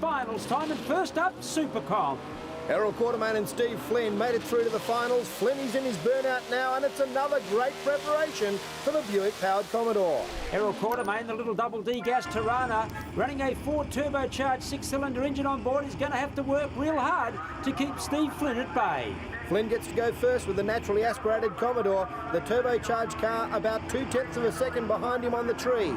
finals time, and first up, Supercom. Errol Quartermain and Steve Flynn made it through to the finals. Flynn is in his burnout now, and it's another great preparation for the Buick-powered Commodore. Errol Quartermain, the little double D gas Tirana, running a Ford turbocharged six-cylinder engine on board, is going to have to work real hard to keep Steve Flynn at bay. Flynn gets to go first with the naturally aspirated Commodore, the turbocharged car about 0.2 of a second behind him on the tree.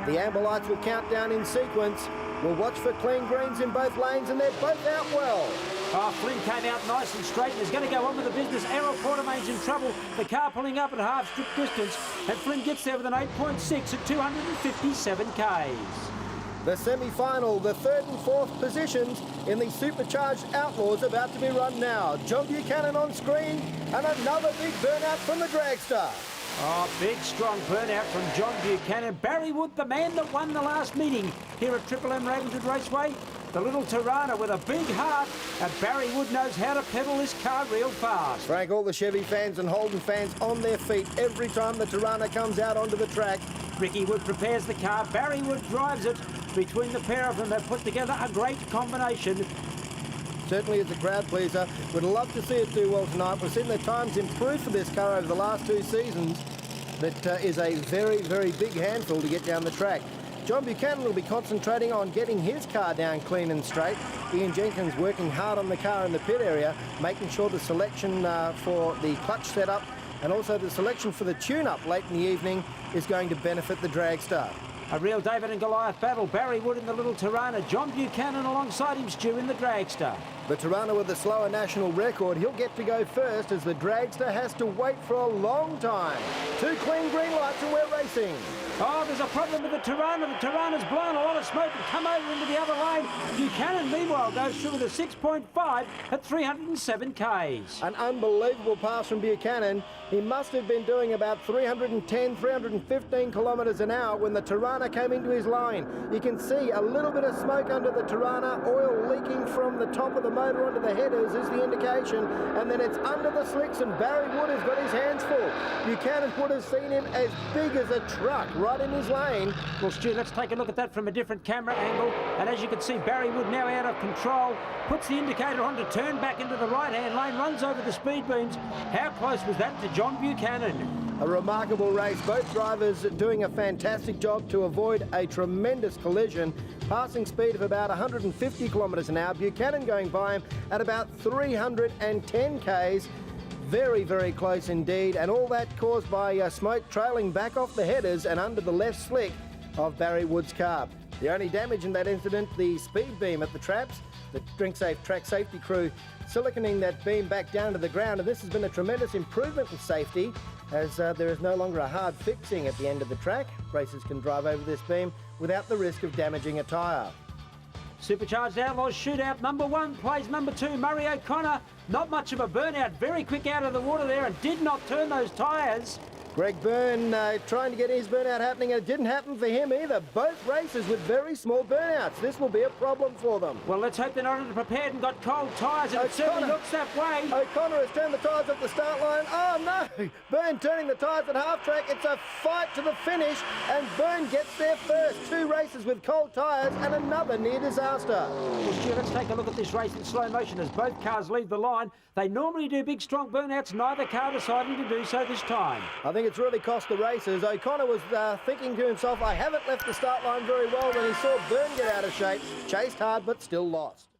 The amber lights will count down in sequence. We'll watch for clean greens in both lanes, and they're both out well. Oh, Flynn came out nice and straight and is going to go on with the business. Errol Quartermain's in trouble. The car pulling up at half strip distance, and Flynn gets there with an 8.6 at 257 k's. The semi-final, the third and fourth positions in the supercharged Outlaws about to be run now. John Buchanan on screen, and another big burnout from the dragster. Oh, big, strong burnout from John Buchanan. Barry Wood, the man that won the last meeting here at Triple M Ravenswood Raceway. The little Tirana with a big heart, and Barry Wood knows how to pedal this car real fast. Frank, all the Chevy fans and Holden fans on their feet every time the Tirana comes out onto the track. Ricky Wood prepares the car. Barry Wood drives it. Between the pair of them, they've put together a great combination. Certainly is a crowd pleaser. Would love to see it do well tonight. We've seen the times improve for this car over the last two seasons. That is a very, very big handful to get down the track. John Buchanan will be concentrating on getting his car down clean and straight. Ian Jenkins working hard on the car in the pit area, making sure the selection for the clutch setup and also the selection for the tune-up late in the evening is going to benefit the dragster. A real David and Goliath battle. Barry Wood in the little Tirana. John Buchanan alongside him, Stu in the dragster. The Tirana with the slower national record, he'll get to go first as the dragster has to wait for a long time. Two clean green lights and we're racing. Oh, there's a problem with the Tirana. The Tirana's blown a lot of smoke and come over into the other lane. Buchanan, meanwhile, goes through with a 6.5 at 307 k's. An unbelievable pass from Buchanan. He must have been doing about 310, 315 kilometres an hour when the Tirana came into his line. You can see a little bit of smoke under the Tirana, oil leaking from the top of the motor onto the headers is the indication, and then it's under the slicks, and Barry Wood has got his hands full. Buchanan would have seen him as big as a truck right in his lane. Well, Stu, let's take a look at that from a different camera angle, and as you can see, Barry Wood now out of control, puts the indicator on to turn back into the right-hand lane, runs over the speed beams. How close was that to John Buchanan? A remarkable race. Both drivers doing a fantastic job to avoid a tremendous collision. Passing speed of about 150 kilometres an hour. Buchanan going by him at about 310 k's. Very, very close indeed. And all that caused by smoke trailing back off the headers and under the left slick of Barry Wood's car. The only damage in that incident, the speed beam at the traps. The DrinkSafe track safety crew siliconing that beam back down to the ground, and this has been a tremendous improvement in safety as there is no longer a hard fixing at the end of the track. Racers can drive over this beam without the risk of damaging a tyre. Supercharged Outlaws shootout. Number one plays number two, Murray O'Connor. Not much of a burnout, very quick out of the water there and did not turn those tyres. Greg Byrne trying to get his burnout happening, and it didn't happen for him either. Both racers with very small burnouts. This will be a problem for them. Well, let's hope they're not prepared and got cold tyres, and it certainly looks that way. O'Connor has turned the tyres at the start line. Oh, no! Byrne turning the tyres at half-track. It's a fight to the finish, and Byrne gets there first. Two races with cold tyres and another near disaster. Well, Stu, let's take a look at this race in slow motion as both cars leave the line. They normally do big, strong burnouts. Neither car deciding to do so this time. I think it's really cost the racers. O'Connor was thinking to himself, I haven't left the start line very well, when he saw Byrne get out of shape. Chased hard, but still lost.